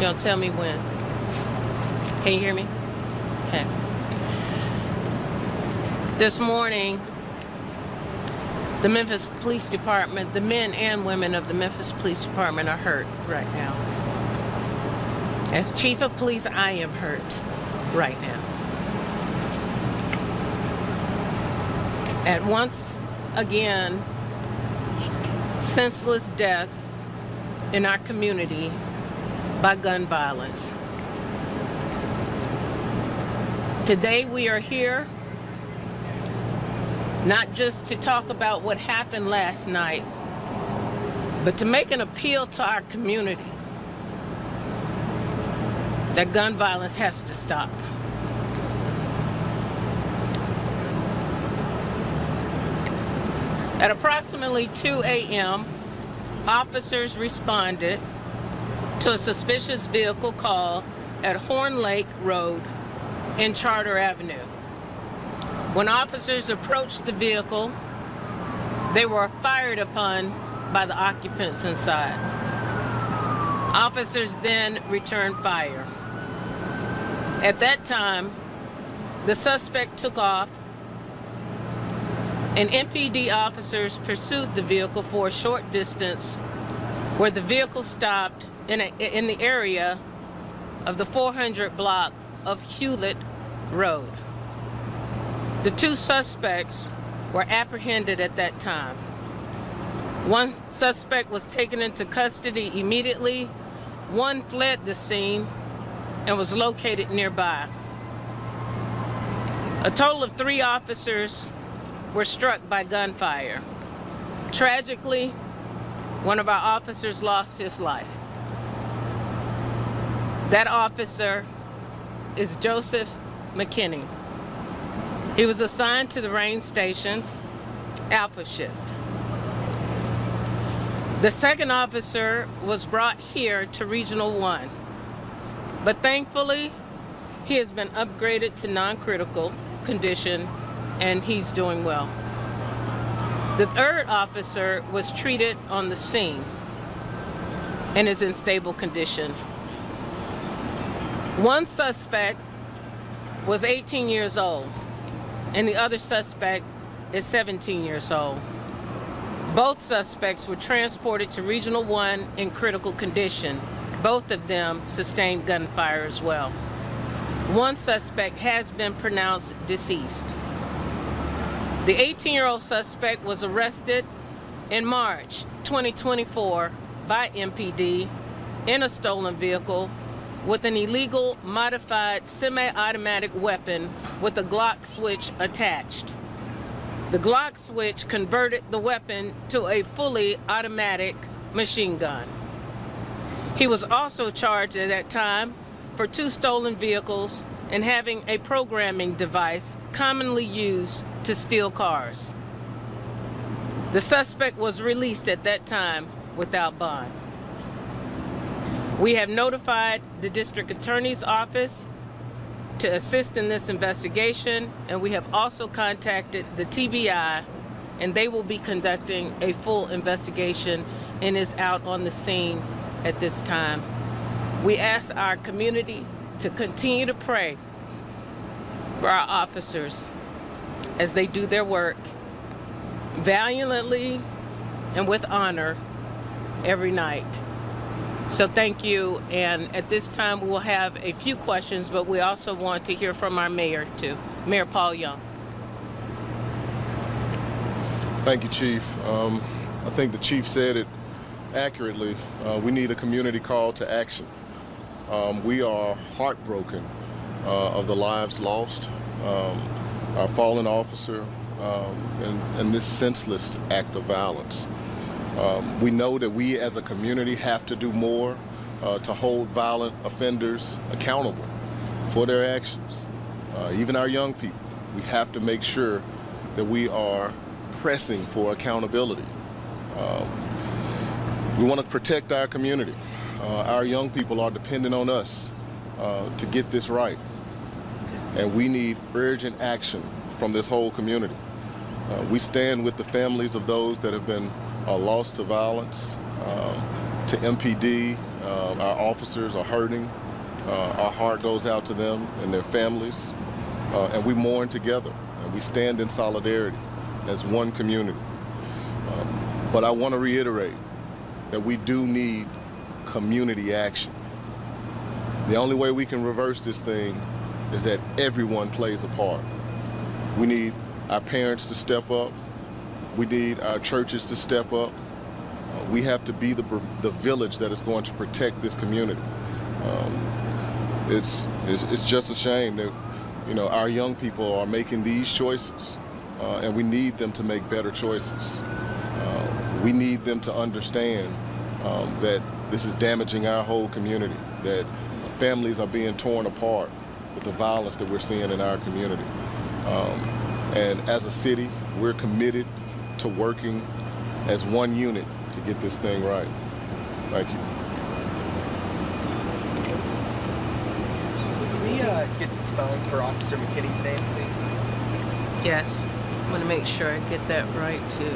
You'll tell me when. Can you hear me? Okay. This morning, the Memphis Police Department, the men and women of the Memphis Police Department are hurt right now. As Chief of Police, I am hurt right now. At once again, senseless deaths in our community by gun violence. Today we are here not just to talk about what happened last night, but to make an appeal to our community that gun violence has to stop. At approximately 2 a.m., officers responded to a suspicious vehicle call at Horn Lake Road and Charter Avenue. When officers approached the vehicle, they were fired upon by the occupants inside. Officers then returned fire. At that time, the suspect took off, and MPD officers pursued the vehicle for a short distance, where the vehicle stopped in the area of the 400 block of Hewlett Road. The two suspects were apprehended at that time. One suspect was taken into custody immediately. One fled the scene and was located nearby. A total of 3 officers were struck by gunfire. Tragically, one of our officers lost his life. That officer is Joseph McKinney. He was assigned to the range station, Alpha Shift. The second officer was brought here to Regional 1, but thankfully, he has been upgraded to non-critical condition and he's doing well. The third officer was treated on the scene and is in stable condition. One suspect was 18 years old, and the other suspect is 17 years old. Both suspects were transported to Regional 1 in critical condition. Both of them sustained gunfire as well. One suspect has been pronounced deceased. The 18-year-old suspect was arrested in March 2024 by MPD in a stolen vehicle with an illegal modified semi-automatic weapon with a Glock switch attached. The Glock switch converted the weapon to a fully automatic machine gun. He was also charged at that time for 2 stolen vehicles and having a programming device commonly used to steal cars. The suspect was released at that time without bond. We have notified the district attorney's office to assist in this investigation, and we have also contacted the TBI, and they will be conducting a full investigation and is out on the scene at this time. We ask our community to continue to pray for our officers as they do their work valiantly and with honor every night. So thank you, and at this time we will have a few questions, but we also want to hear from our mayor too, Mayor Paul Young. Thank you, Chief. I think the Chief said it accurately. We need a community call to action. We are heartbroken of the lives lost, our fallen officer, and this senseless act of violence. We know that we as a community have to do more to hold violent offenders accountable for their actions. Even our young people, we have to make sure that we are pressing for accountability. We want to protect our community. Our young people are dependent on us to get this right. And we need urgent action from this whole community. We stand with the families of those that have been lost to violence, to MPD, Our officers are hurting. Our heart goes out to them and their families, and we mourn together, and we stand in solidarity as one community. But I want to reiterate that we do need community action. The only way we can reverse this thing is that everyone plays a part. We need our parents to step up. We need our churches to step up. We have to be the village that is going to protect this community. It's just a shame that, you know, our young people are making these choices, and we need them to make better choices. We need them to understand that this is damaging our whole community, that families are being torn apart with the violence that we're seeing in our community. And as a city, we're committed to working as one unit to get this thing right. Thank you. Can we get the spelling for Officer McKinney's name, please? Yes, I'm going to make sure I get that right too.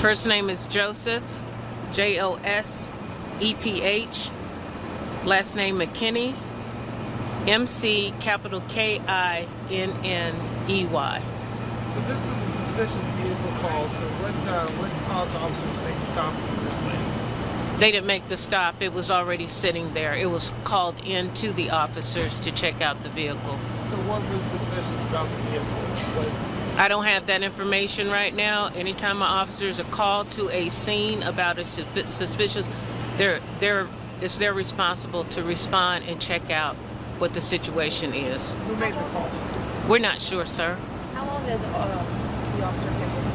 First name is Joseph, Joseph. Last name McKinney, MC capital Kinney. So this was a suspicious vehicle call. So what caused the officers to make the stop in the first place? They didn't make the stop. It was already sitting there. It was called in to the officers to check out the vehicle. So what was suspicious about the vehicle? I don't have that information right now. Anytime my officers are called to a scene about a suspicious, it's their responsible to respond and check out what the situation is. Who made the call? We're not sure, sir. How long has the officer been with the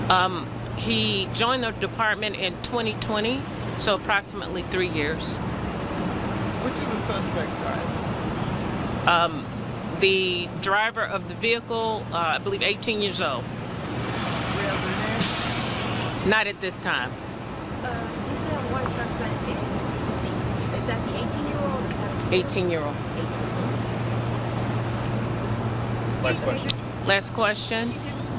department? He joined the department in 2020, so approximately 3 years. Which of the suspects died? The driver of the vehicle, I believe 18 years old. Do we have their names? Not at this time. You said one suspect is deceased. Is that the 18-year-old or the 17-year-old? 18-year-old. 18. Last question. Last question.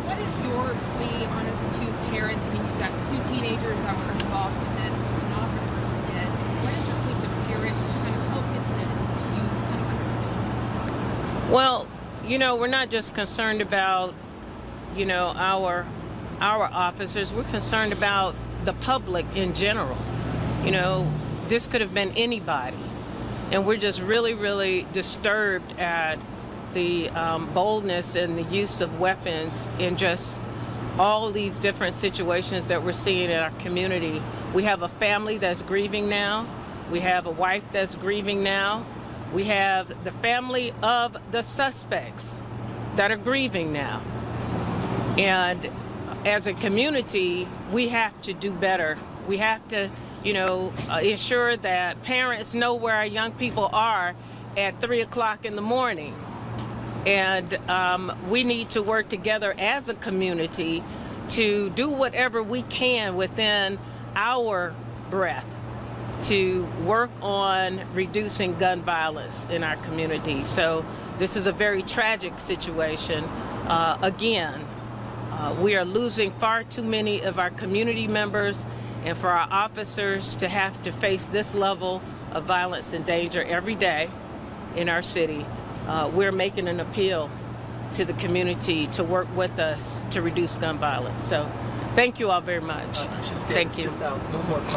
What is your plea on the two parents? I mean, you've got two teenagers that were involved in this, an officer was dead. What is your plea to parents to kind of help get the youth kind of under? Well, you know, we're not just concerned about, you know, our officers. We're concerned about the public in general. You know, this could have been anybody. And we're just really, really disturbed at the boldness and the use of weapons in just all these different situations that we're seeing in our community. We have a family that's grieving now. We have a wife that's grieving now. We have the family of the suspects that are grieving now. And as a community, we have to do better. We have to, you know, ensure that parents know where our young people are at 3 o'clock in the morning. And we need to work together as a community to do whatever we can within our breath to work on reducing gun violence in our community. So this is a very tragic situation. Again, we are losing far too many of our community members, and for our officers to have to face this level of violence and danger every day in our city, we're making an appeal to the community to work with us to reduce gun violence. So thank you all very much. Thank you. Just, no more questions.